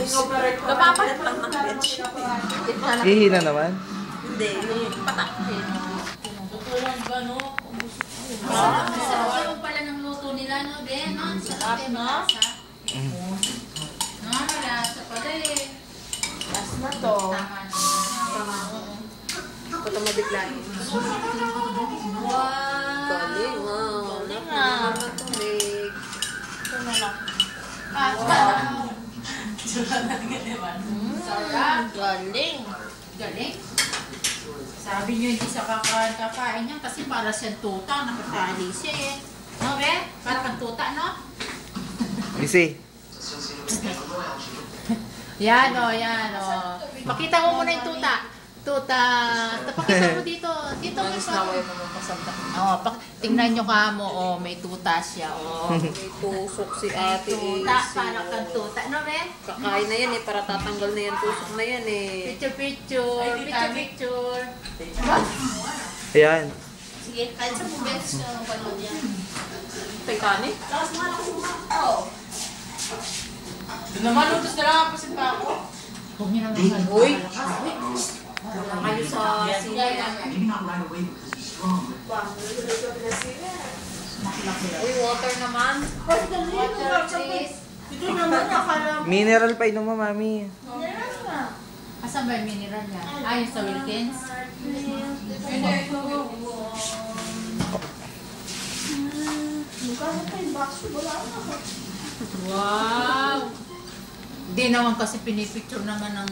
Kapapalit lang ng bitch. Hihina naman. Hindi, patak. Tutulan ba, no? Sarap pala ng luto nila, no? Ben, no? Sarap, no? No, malasa pala eh. Last na to. Tama na. Ito mabiglayin. Wow! Galing, wow. Galing ah. Tubig. Ito na lang. Wow! Sarap! Galing. Galing. Sabi niyo hindi sa kakain niya kasi para siyang tuta, nakatali siya eh. No, be? Para kang tuta, no? Busy. Yan o, yan o. Pakita mo muna yung tuta. Tuta. Pakita mo dito. Dito mo pa. Tingnan nyo ka mo. Oh, may tuta siya. Oh. May tusok si ate. Tuta. Para kang tuta. No, be? Kakain na yan eh. Para tatanggal na yan. Tusok na yan eh. Picture. Picture. Ayan. Sige, kahit sa bubets siya ang panood yan. Tay kanin? Oo. Doon naman, utos na lang kapasin pa ako. Huwag niyo naman Uy. Wala Kayo sa sine. Uy, water naman. Water, please. Ito naman, akala mo. Mineral pa inom mo, mami. Asan ba yung mineral niya? Ayun sa Wilkins? Hindi, ito. Mukha na kayo, bakso, wala na. Wow! Di naman kasi pinipicture naman ng